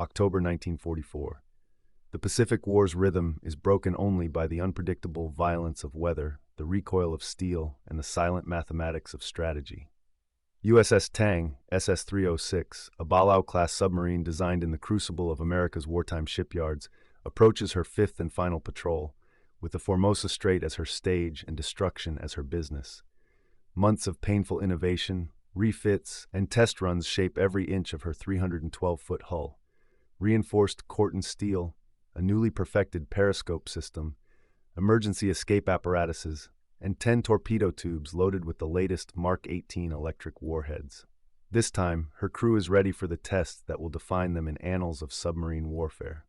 October 1944. The Pacific War's rhythm is broken only by the unpredictable violence of weather, the recoil of steel, and the silent mathematics of strategy. USS Tang, SS-306, a Balau-class submarine designed in the crucible of America's wartime shipyards, approaches her fifth and final patrol, with the Formosa Strait as her stage and destruction as her business. Months of painful innovation, refits, and test runs shape every inch of her 312-foot hull. Reinforced Corten steel, a newly perfected periscope system, emergency escape apparatuses, and 10 torpedo tubes loaded with the latest Mark 18 electric warheads. This time, her crew is ready for the test that will define them in annals of submarine warfare.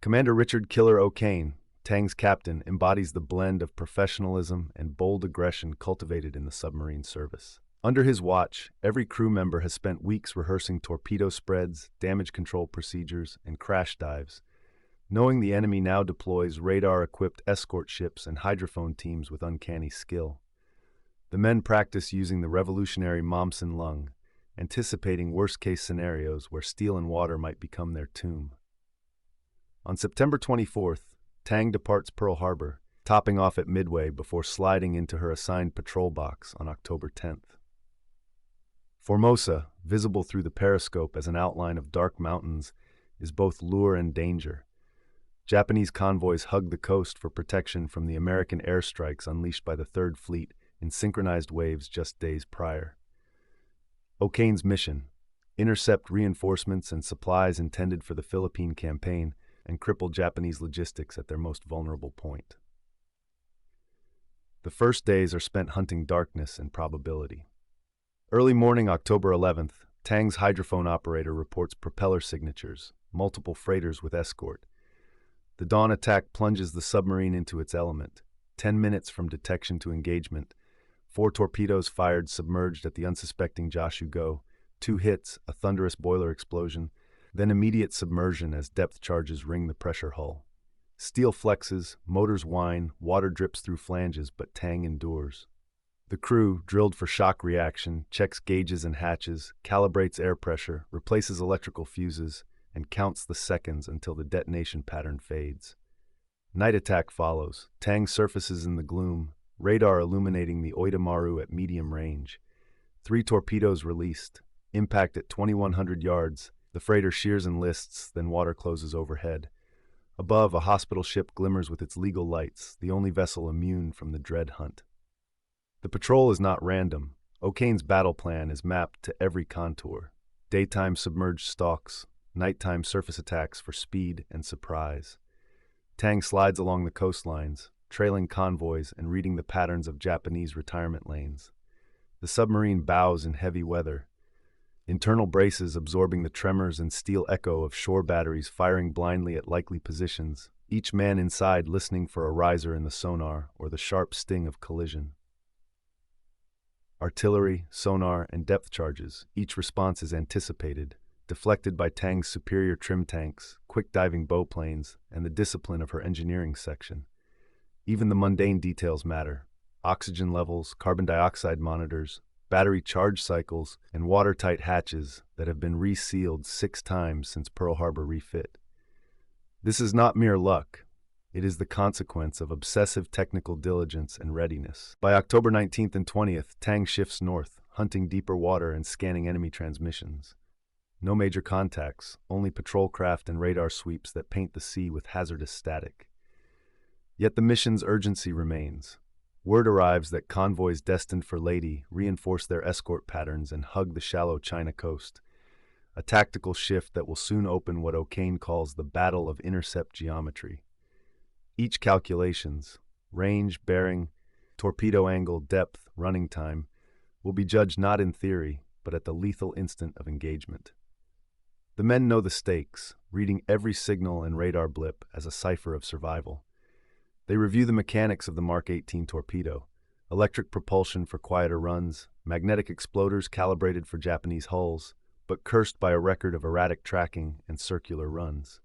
Commander Richard Killer O'Kane, Tang's captain, embodies the blend of professionalism and bold aggression cultivated in the submarine service. Under his watch, every crew member has spent weeks rehearsing torpedo spreads, damage control procedures, and crash dives, knowing the enemy now deploys radar-equipped escort ships and hydrophone teams with uncanny skill. The men practice using the revolutionary Momsen lung, anticipating worst-case scenarios where steel and water might become their tomb. On September 24th, Tang departs Pearl Harbor, topping off at Midway before sliding into her assigned patrol box on October 10th. Formosa, visible through the periscope as an outline of dark mountains, is both lure and danger. Japanese convoys hug the coast for protection from the American airstrikes unleashed by the Third Fleet in synchronized waves just days prior. O'Kane's mission: intercept reinforcements and supplies intended for the Philippine campaign and cripple Japanese logistics at their most vulnerable point. The first days are spent hunting darkness and probability. Early morning, October 11th, Tang's hydrophone operator reports propeller signatures, multiple freighters with escort. The dawn attack plunges the submarine into its element. 10 minutes from detection to engagement. 4 torpedoes fired submerged at the unsuspecting Jashugo, 2 hits, a thunderous boiler explosion, then immediate submersion as depth charges ring the pressure hull. Steel flexes, motors whine, water drips through flanges, but Tang endures. The crew, drilled for shock reaction, checks gauges and hatches, calibrates air pressure, replaces electrical fuses, and counts the seconds until the detonation pattern fades. Night attack follows. Tang surfaces in the gloom, radar illuminating the Oitamaru at medium range. 3 torpedoes released. Impact at 2,100 yards. The freighter shears and lists, then water closes overhead. Above, a hospital ship glimmers with its legal lights, the only vessel immune from the dread hunt. The patrol is not random. O'Kane's battle plan is mapped to every contour. Daytime submerged stalks, nighttime surface attacks for speed and surprise. Tang slides along the coastlines, trailing convoys and reading the patterns of Japanese retirement lanes. The submarine bows in heavy weather, internal braces absorbing the tremors and steel echo of shore batteries firing blindly at likely positions, each man inside listening for a riser in the sonar or the sharp sting of collision. Artillery, sonar, and depth charges, each response is anticipated, deflected by Tang's superior trim tanks, quick-diving bowplanes, and the discipline of her engineering section. Even the mundane details matter: oxygen levels, carbon dioxide monitors, battery charge cycles, and watertight hatches that have been resealed 6 times since Pearl Harbor refit. This is not mere luck. It is the consequence of obsessive technical diligence and readiness. By October 19th and 20th, Tang shifts north, hunting deeper water and scanning enemy transmissions. No major contacts, only patrol craft and radar sweeps that paint the sea with hazardous static. Yet the mission's urgency remains. Word arrives that convoys destined for Leyte reinforce their escort patterns and hug the shallow China coast, a tactical shift that will soon open what O'Kane calls the battle of intercept geometry. Each calculations, range, bearing, torpedo angle, depth, running time, will be judged not in theory, but at the lethal instant of engagement. The men know the stakes, reading every signal and radar blip as a cipher of survival. They review the mechanics of the Mark 18 torpedo: electric propulsion for quieter runs, magnetic exploders calibrated for Japanese hulls, but cursed by a record of erratic tracking and circular runs.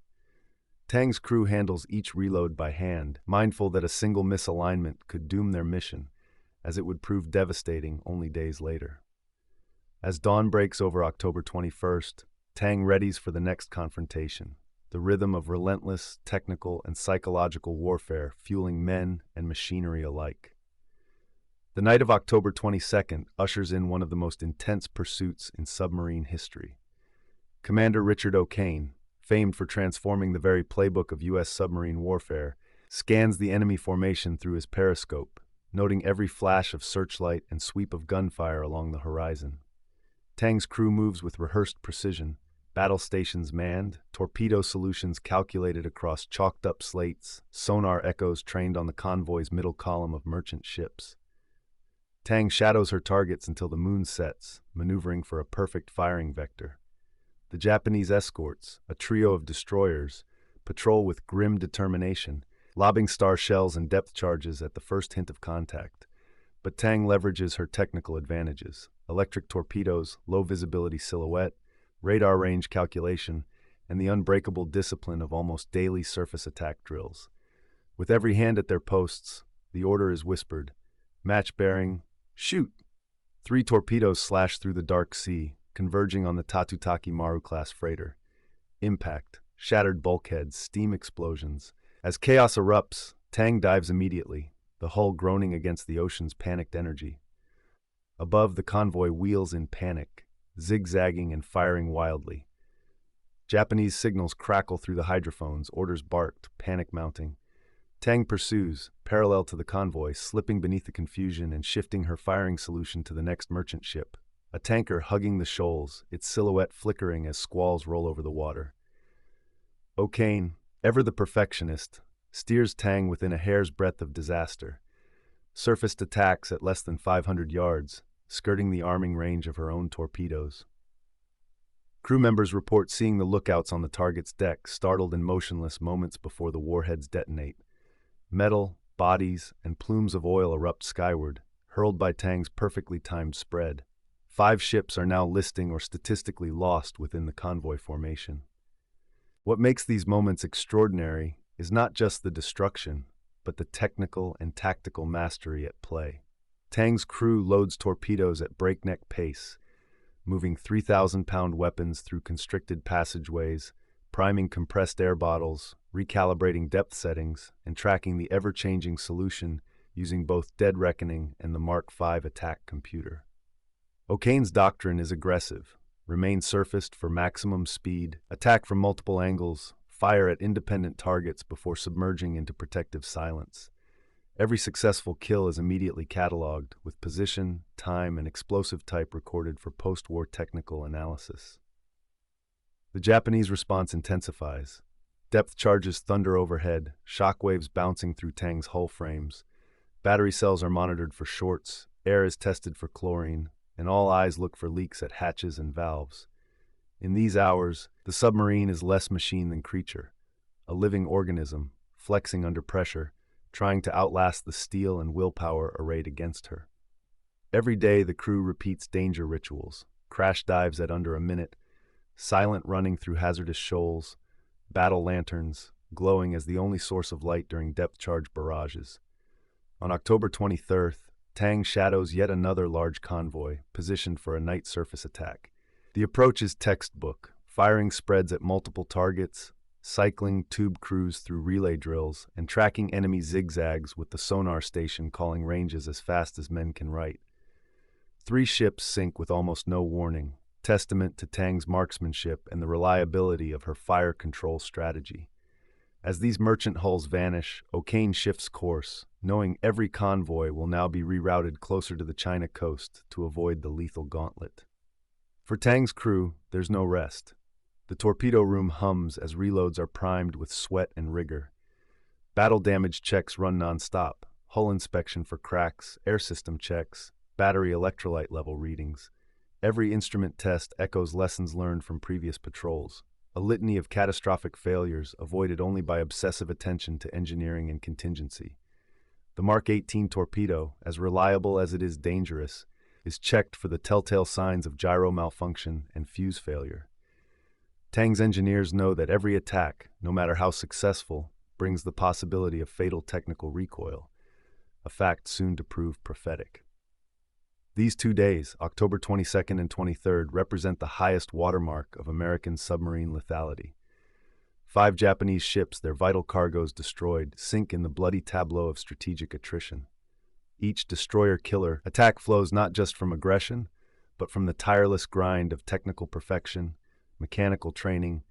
Tang's crew handles each reload by hand, mindful that a single misalignment could doom their mission, as it would prove devastating only days later. As dawn breaks over October 21st, Tang readies for the next confrontation, the rhythm of relentless, technical, and psychological warfare fueling men and machinery alike. The night of October 22nd ushers in one of the most intense pursuits in submarine history. Commander Richard O'Kane, famed for transforming the very playbook of U.S. submarine warfare, scans the enemy formation through his periscope, noting every flash of searchlight and sweep of gunfire along the horizon. Tang's crew moves with rehearsed precision, battle stations manned, torpedo solutions calculated across chalked-up slates, sonar echoes trained on the convoy's middle column of merchant ships. Tang shadows her targets until the moon sets, maneuvering for a perfect firing vector. The Japanese escorts, a trio of destroyers, patrol with grim determination, lobbing star shells and depth charges at the first hint of contact. But Tang leverages her technical advantages: electric torpedoes, low-visibility silhouette, radar range calculation, and the unbreakable discipline of almost daily surface attack drills. With every hand at their posts, the order is whispered: match bearing, shoot! 3 torpedoes slash through the dark sea, converging on the Tatutaki Maru-class freighter. Impact, shattered bulkheads, steam explosions. As chaos erupts, Tang dives immediately, the hull groaning against the ocean's panicked energy. Above, the convoy wheels in panic, zigzagging and firing wildly. Japanese signals crackle through the hydrophones, orders barked, panic mounting. Tang pursues, parallel to the convoy, slipping beneath the confusion and shifting her firing solution to the next merchant ship, a tanker hugging the shoals, its silhouette flickering as squalls roll over the water. O'Kane, ever the perfectionist, steers Tang within a hair's breadth of disaster. Surfaced attacks at less than 500 yards, skirting the arming range of her own torpedoes. Crew members report seeing the lookouts on the target's deck, startled and motionless moments before the warheads detonate. Metal, bodies, and plumes of oil erupt skyward, hurled by Tang's perfectly timed spread. 5 ships are now listing or statistically lost within the convoy formation. What makes these moments extraordinary is not just the destruction, but the technical and tactical mastery at play. Tang's crew loads torpedoes at breakneck pace, moving 3,000-pound weapons through constricted passageways, priming compressed air bottles, recalibrating depth settings, and tracking the ever-changing solution using both Dead Reckoning and the Mark V attack computer. O'Kane's doctrine is aggressive: remain surfaced for maximum speed, attack from multiple angles, fire at independent targets before submerging into protective silence. Every successful kill is immediately cataloged, with position, time, and explosive type recorded for post-war technical analysis. The Japanese response intensifies. Depth charges thunder overhead, shockwaves bouncing through Tang's hull frames. Battery cells are monitored for shorts, air is tested for chlorine, and all eyes look for leaks at hatches and valves. In these hours, the submarine is less machine than creature, a living organism, flexing under pressure, trying to outlast the steel and willpower arrayed against her. Every day, the crew repeats danger rituals: crash dives at under a minute, silent running through hazardous shoals, battle lanterns, glowing as the only source of light during depth-charge barrages. On October 23rd, Tang shadows yet another large convoy, positioned for a night surface attack. The approach is textbook: firing spreads at multiple targets, cycling tube crews through relay drills, and tracking enemy zigzags with the sonar station calling ranges as fast as men can write. 3 ships sink with almost no warning, testament to Tang's marksmanship and the reliability of her fire control strategy. As these merchant hulls vanish, O'Kane shifts course, knowing every convoy will now be rerouted closer to the China coast to avoid the lethal gauntlet. For Tang's crew, there's no rest. The torpedo room hums as reloads are primed with sweat and rigor. Battle damage checks run non-stop: hull inspection for cracks, air system checks, battery electrolyte level readings. Every instrument test echoes lessons learned from previous patrols, a litany of catastrophic failures avoided only by obsessive attention to engineering and contingency. The Mark 18 torpedo, as reliable as it is dangerous, is checked for the telltale signs of gyro malfunction and fuse failure. Tang's engineers know that every attack, no matter how successful, brings the possibility of fatal technical recoil, a fact soon to prove prophetic. These 2 days, October 22nd and 23rd, represent the highest watermark of American submarine lethality. 5 Japanese ships, their vital cargoes destroyed, sink in the bloody tableau of strategic attrition. Each destroyer-killer attack flows not just from aggression, but from the tireless grind of technical perfection, mechanical training,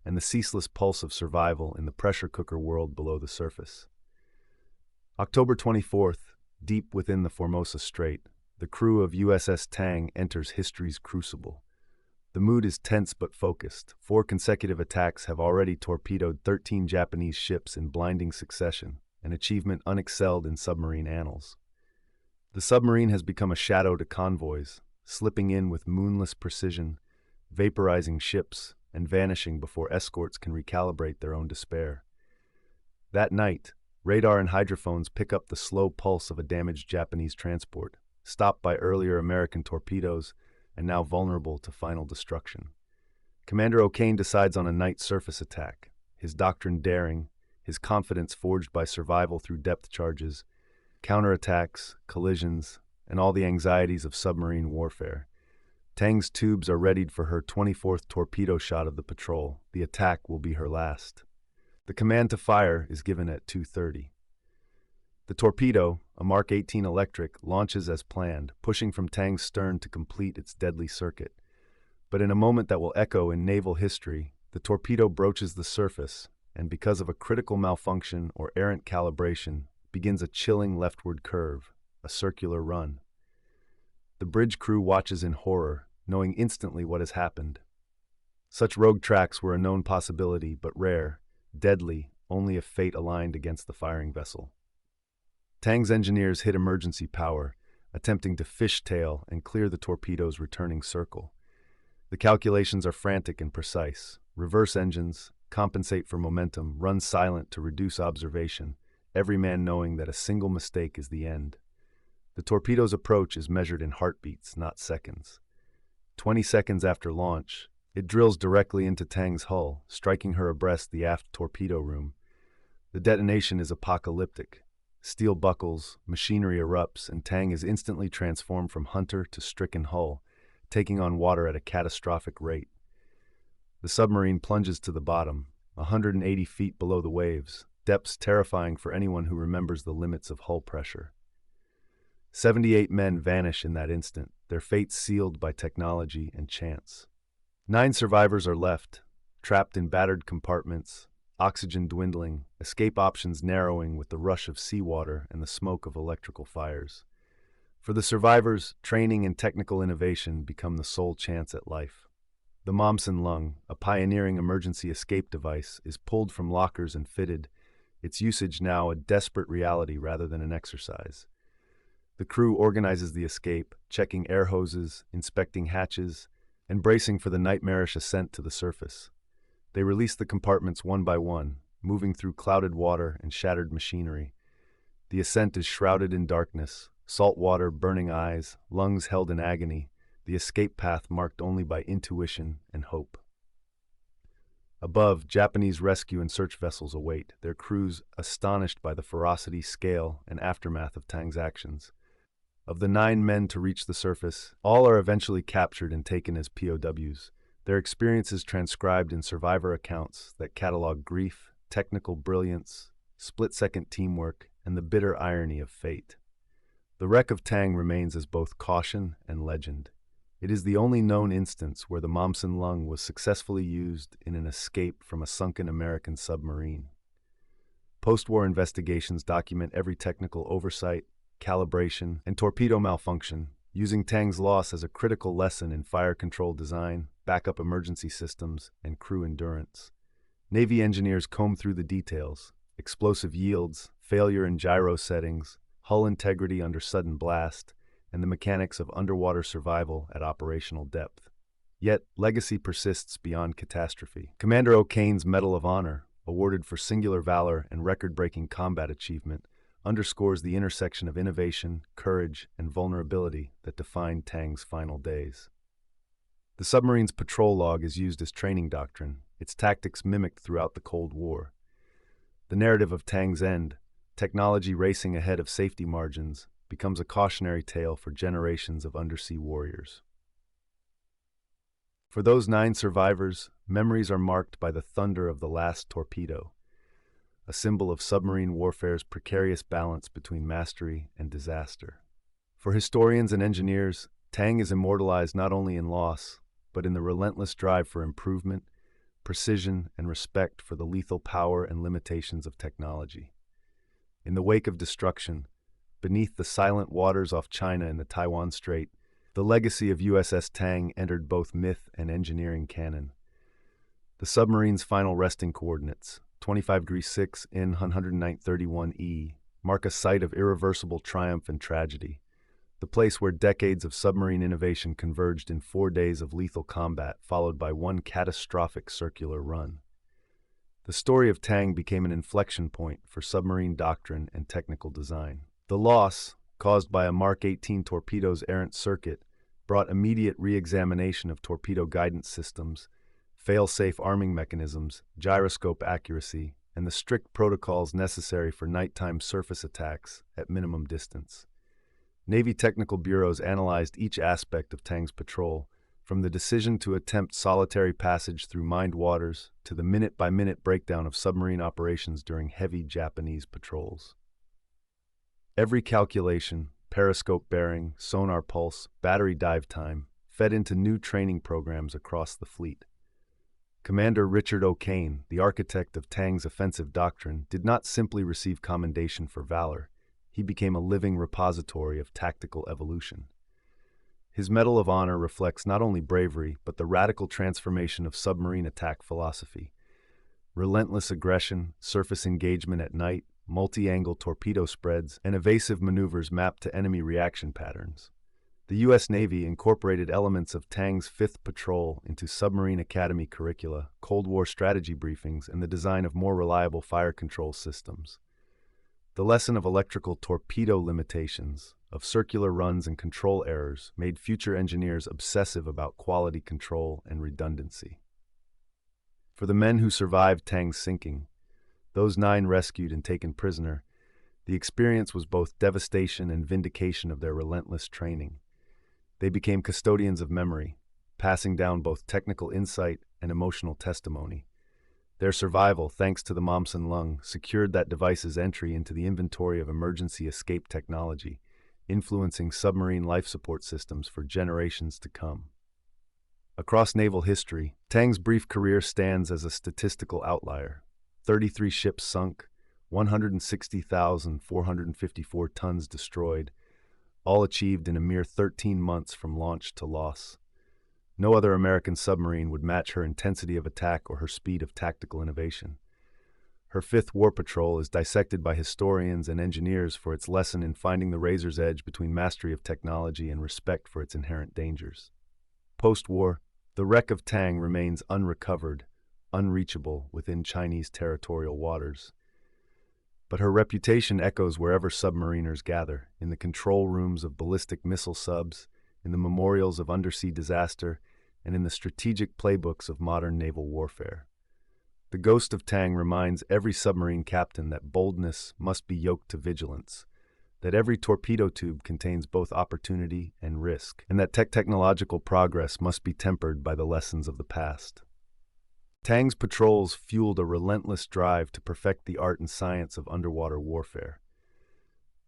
and the ceaseless pulse of survival in the pressure cooker world below the surface. October 24th, deep within the Formosa Strait, the crew of USS Tang enters history's crucible. The mood is tense but focused. 4 consecutive attacks have already torpedoed 13 Japanese ships in blinding succession, an achievement unexcelled in submarine annals. The submarine has become a shadow to convoys, slipping in with moonless precision, vaporizing ships, and vanishing before escorts can recalibrate their own despair. That night, radar and hydrophones pick up the slow pulse of a damaged Japanese transport, stopped by earlier American torpedoes and now vulnerable to final destruction. Commander O'Kane decides on a night surface attack, his doctrine daring, his confidence forged by survival through depth charges, counterattacks, collisions, and all the anxieties of submarine warfare. Tang's tubes are readied for her 24th torpedo shot of the patrol. The attack will be her last. The command to fire is given at 2:30. The torpedo, a Mark 18 electric, launches as planned, pushing from Tang's stern to complete its deadly circuit. But in a moment that will echo in naval history, the torpedo broaches the surface, and because of a critical malfunction or errant calibration, begins a chilling leftward curve, a circular run. The bridge crew watches in horror, knowing instantly what has happened. Such rogue tracks were a known possibility, but rare, deadly, only if fate aligned against the firing vessel. Tang's engineers hit emergency power, attempting to fishtail and clear the torpedo's returning circle. The calculations are frantic and precise. Reverse engines, compensate for momentum, run silent to reduce observation, every man knowing that a single mistake is the end. The torpedo's approach is measured in heartbeats, not seconds. 20 seconds after launch, it drills directly into Tang's hull, striking her abreast the aft torpedo room. The detonation is apocalyptic. Steel buckles, machinery erupts, and Tang is instantly transformed from hunter to stricken hull, taking on water at a catastrophic rate. The submarine plunges to the bottom, 180 feet below the waves, depths terrifying for anyone who remembers the limits of hull pressure. 78 men vanish in that instant, their fates sealed by technology and chance. 9 survivors are left, trapped in battered compartments, oxygen dwindling, escape options narrowing with the rush of seawater and the smoke of electrical fires. For the survivors, training and technical innovation become the sole chance at life. The Momsen lung, a pioneering emergency escape device, is pulled from lockers and fitted, its usage now a desperate reality rather than an exercise. The crew organizes the escape, checking air hoses, inspecting hatches, and bracing for the nightmarish ascent to the surface. They release the compartments one by one, moving through clouded water and shattered machinery. The ascent is shrouded in darkness, salt water, burning eyes, lungs held in agony, the escape path marked only by intuition and hope. Above, Japanese rescue and search vessels await, their crews astonished by the ferocity, scale, and aftermath of Tang's actions. Of the 9 men to reach the surface, all are eventually captured and taken as POWs, their experiences transcribed in survivor accounts that catalog grief, technical brilliance, split-second teamwork, and the bitter irony of fate. The wreck of Tang remains as both caution and legend. It is the only known instance where the Momsen lung was successfully used in an escape from a sunken American submarine. Post-war investigations document every technical oversight, calibration, and torpedo malfunction, using Tang's loss as a critical lesson in fire control design, backup emergency systems, and crew endurance. Navy engineers comb through the details: explosive yields, failure in gyro settings, hull integrity under sudden blast, and the mechanics of underwater survival at operational depth. Yet, legacy persists beyond catastrophe. Commander O'Kane's Medal of Honor, awarded for singular valor and record-breaking combat achievement, underscores the intersection of innovation, courage, and vulnerability that defined Tang's final days. The submarine's patrol log is used as training doctrine, its tactics mimicked throughout the Cold War. The narrative of Tang's end, technology racing ahead of safety margins, becomes a cautionary tale for generations of undersea warriors. For those 9 survivors, memories are marked by the thunder of the last torpedo, a symbol of submarine warfare's precarious balance between mastery and disaster. For historians and engineers, Tang is immortalized not only in loss, but in the relentless drive for improvement, precision, and respect for the lethal power and limitations of technology. In the wake of destruction, beneath the silent waters off China and the Taiwan Strait, the legacy of USS Tang entered both myth and engineering canon. The submarine's final resting coordinates, 25°6 in 109.31 mark a site of irreversible triumph and tragedy, the place where decades of submarine innovation converged in 4 days of lethal combat followed by one catastrophic circular run. The story of Tang became an inflection point for submarine doctrine and technical design. The loss, caused by a Mark 18 torpedo's errant circuit, brought immediate re-examination of torpedo guidance systems, fail-safe arming mechanisms, gyroscope accuracy, and the strict protocols necessary for nighttime surface attacks at minimum distance. Navy technical bureaus analyzed each aspect of Tang's patrol, from the decision to attempt solitary passage through mined waters to the minute-by-minute breakdown of submarine operations during heavy Japanese patrols. Every calculation, periscope bearing, sonar pulse, battery dive time, fed into new training programs across the fleet. Commander Richard O'Kane, the architect of Tang's offensive doctrine, did not simply receive commendation for valor. He became a living repository of tactical evolution. His Medal of Honor reflects not only bravery, but the radical transformation of submarine attack philosophy. Relentless aggression, surface engagement at night, multi-angle torpedo spreads, and evasive maneuvers mapped to enemy reaction patterns. The U.S. Navy incorporated elements of Tang's 5th Patrol into submarine academy curricula, Cold War strategy briefings, and the design of more reliable fire control systems. The lesson of electrical torpedo limitations, of circular runs and control errors, made future engineers obsessive about quality control and redundancy. For the men who survived Tang's sinking, those 9 rescued and taken prisoner, the experience was both devastation and vindication of their relentless training. They became custodians of memory, passing down both technical insight and emotional testimony. Their survival, thanks to the Momsen Lung, secured that device's entry into the inventory of emergency escape technology, influencing submarine life support systems for generations to come. Across naval history, Tang's brief career stands as a statistical outlier. 33 ships sunk, 160,454 tons destroyed, all achieved in a mere 13 months from launch to loss. No other American submarine would match her intensity of attack or her speed of tactical innovation. Her 5th War Patrol is dissected by historians and engineers for its lesson in finding the razor's edge between mastery of technology and respect for its inherent dangers. Post-war, the wreck of Tang remains unrecovered, unreachable within Chinese territorial waters. But her reputation echoes wherever submariners gather, in the control rooms of ballistic missile subs, in the memorials of undersea disaster, and in the strategic playbooks of modern naval warfare. The ghost of Tang reminds every submarine captain that boldness must be yoked to vigilance, that every torpedo tube contains both opportunity and risk, and that technological progress must be tempered by the lessons of the past. Tang's patrols fueled a relentless drive to perfect the art and science of underwater warfare.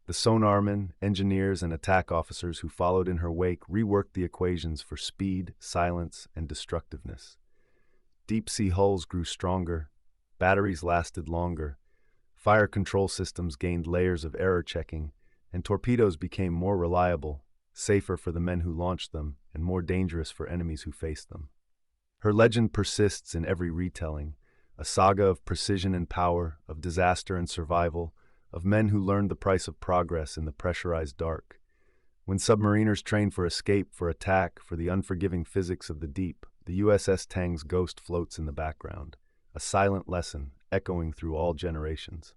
The sonarmen, engineers, and attack officers who followed in her wake reworked the equations for speed, silence, and destructiveness. Deep-sea hulls grew stronger, batteries lasted longer, fire control systems gained layers of error checking, and torpedoes became more reliable, safer for the men who launched them, and more dangerous for enemies who faced them. Her legend persists in every retelling, a saga of precision and power, of disaster and survival, of men who learned the price of progress in the pressurized dark. When submariners train for escape, for attack, for the unforgiving physics of the deep, the USS Tang's ghost floats in the background, a silent lesson echoing through all generations.